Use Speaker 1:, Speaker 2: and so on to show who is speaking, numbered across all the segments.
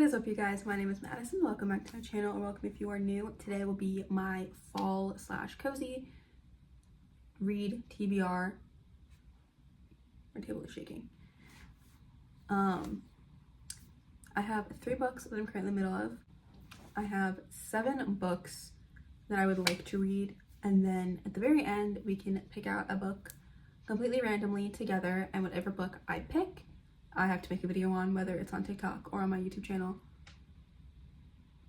Speaker 1: is up, you guys? My name is Madison. Welcome back to my channel, and welcome if you are new. Today will be my fall/cozy read TBR. My table is shaking. I have 3 books that I'm currently in the middle of. I have 7 books that I would like to read, and then at the very end we can pick out a book completely randomly together, and whatever book I pick I have to make a video on, whether it's on TikTok or on my YouTube channel.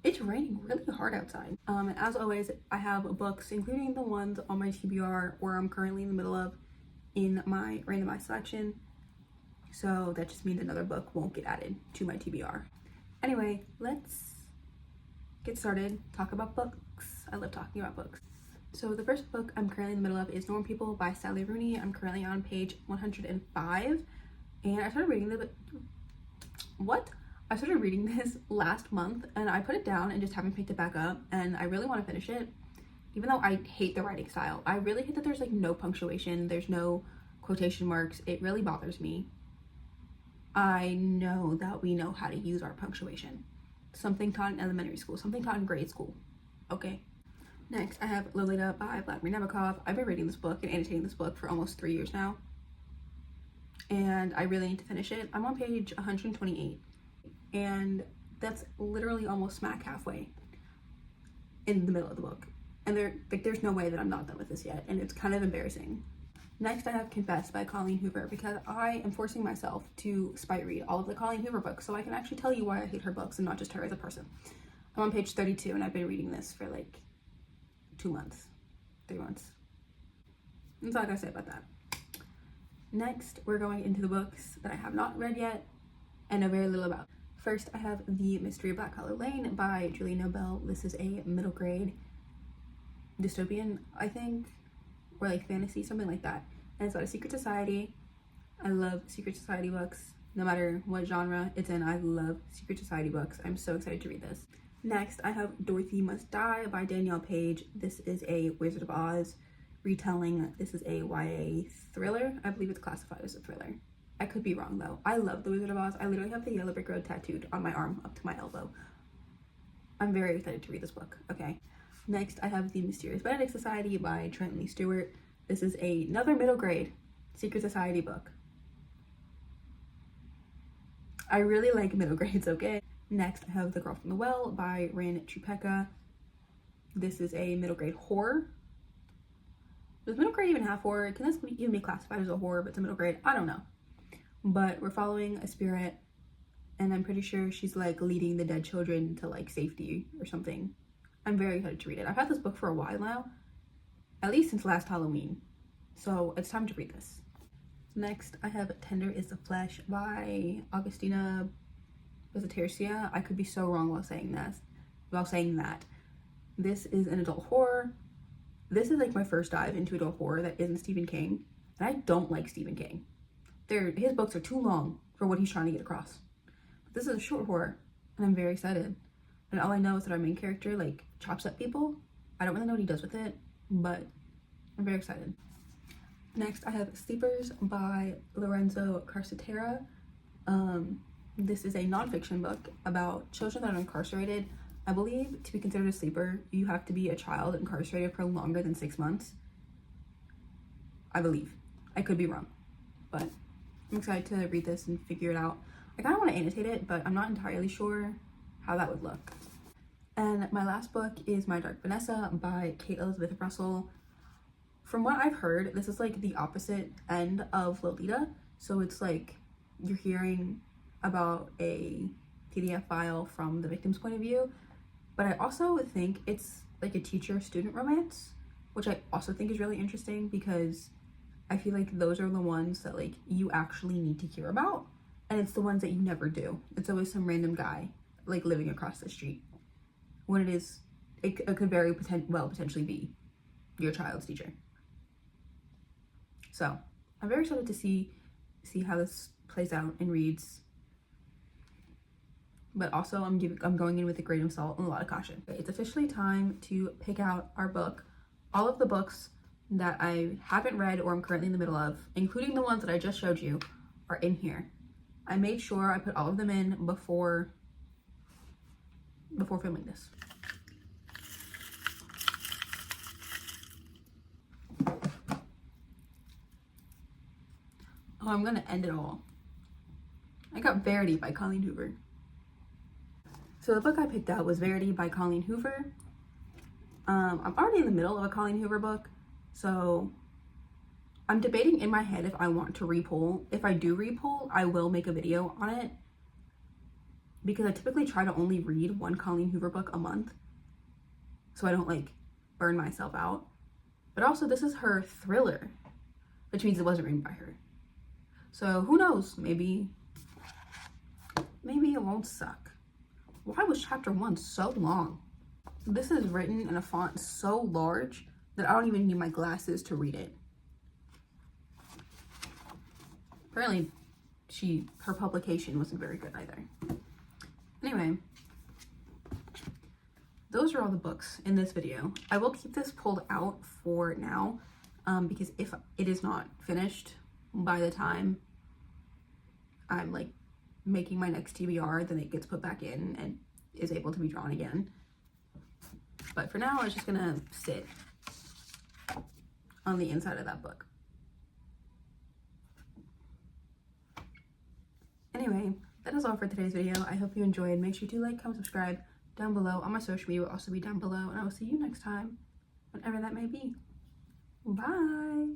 Speaker 1: It's raining really hard outside. And as always, I have books, including the ones on my TBR where I'm currently in the middle of, in my randomized selection. So that just means another book won't get added to my TBR. Anyway, let's get started. Talk about books. I love talking about books. So the first book I'm currently in the middle of is Normal People by Sally Rooney. I'm currently on page 105. And I started reading I started reading this last month, and I put it down and just haven't picked it back up, and I really want to finish it, even though I hate the writing style. I really hate that there's like no punctuation, there's no quotation marks. It really bothers me. I know that we know how to use our punctuation. Something taught in elementary school, something taught in grade school, okay? Next, I have Lolita by Vladimir Nabokov. I've been reading this book and annotating this book for almost 3 years now, and I really need to finish it. I'm on page 128, and that's literally almost smack halfway in the middle of the book, and there's no way that I'm not done with this yet, and it's kind of embarrassing. Next, I have Confess by Colleen Hoover, because I am forcing myself to spite read all of the Colleen Hoover books so I can actually tell you why I hate her books and not just her as a person. I'm on page 32, and I've been reading this for like 2 months, 3 months. That's all I gotta say about that. Next, we're going into the books that I have not read yet and know very little about. First, I have The Mystery of Black Collar Lane by Julie Nobel. This is a middle grade dystopian, I think, or like fantasy, something like that. And it's about a secret society. I love secret society books. No matter what genre it's in, I love secret society books. I'm so excited to read this. Next, I have Dorothy Must Die by Danielle Page. This is a Wizard of Oz retelling. This is a YA thriller. I believe it's classified as a thriller. I could be wrong though. I love The Wizard of Oz. I literally have the Yellow Brick Road tattooed on my arm up to my elbow. I'm very excited to read this book, okay? Next, I have The Mysterious Benedict Society by Trent Lee Stewart. This is another middle grade secret society book. I really like middle grades, okay? Next, I have The Girl from the Well by Rin Chupeka. This is a middle grade horror. Does middle grade even have horror? Can this even be classified as a horror but it's a middle grade? I don't know. But we're following a spirit, and I'm pretty sure she's like leading the dead children to like safety or something. I'm very excited to read it. I've had this book for a while now, at least since last Halloween. So it's time to read this. Next, I have Tender is the Flesh by Augustina Tercia. I could be so wrong while saying that. This is an adult horror. This is like my first dive into adult horror that isn't Stephen King, and I don't like Stephen King. His books are too long for what he's trying to get across. But this is a short horror, and I'm very excited. And all I know is that our main character like chops up people. I don't really know what he does with it, but I'm very excited. Next, I have Sleepers by Lorenzo Carcetera. This is a nonfiction book about children that are incarcerated. I believe to be considered a sleeper, you have to be a child incarcerated for longer than 6 months. I believe. I could be wrong, but I'm excited to read this and figure it out. I kind of want to annotate it, but I'm not entirely sure how that would look. And my last book is My Dark Vanessa by Kate Elizabeth Russell. From what I've heard, this is like the opposite end of Lolita. So it's like you're hearing about a PDF file from the victim's point of view, but I also think it's like a teacher-student romance, which I also think is really interesting because I feel like those are the ones that like you actually need to hear about, and it's the ones that you never do. It's always some random guy like living across the street, when it could very potentially be your child's teacher. So I'm very excited to see how this plays out and reads, but also I'm going in with a grain of salt and a lot of caution. It's officially time to pick out our book. All of the books that I haven't read or I'm currently in the middle of, including the ones that I just showed you, are in here. I made sure I put all of them in before before filming this. Oh, I'm gonna end it all. I got Verity by Colleen Hoover. So the book I picked out was Verity by Colleen Hoover. I'm already in the middle of a Colleen Hoover book, so I'm debating in my head if I want to repull. If I do repull, I will make a video on it, because I typically try to only read one Colleen Hoover book a month, so I don't like burn myself out. But also, this is her thriller, which means it wasn't written by her. So who knows? Maybe it won't suck. Why was chapter 1 so long? This is written in a font so large that I don't even need my glasses to read it. Apparently, her publication wasn't very good either. Anyway, those are all the books in this video. I will keep this pulled out for now, because if it is not finished by the time I'm like making my next TBR, then it gets put back in and is able to be drawn again. But for now, it's just gonna sit on the inside of that book. Anyway, that is all for today's video. I hope you enjoyed. Make sure to like, comment, subscribe down below. All my social media will also be down below, and I will see you next time, whenever that may be. Bye.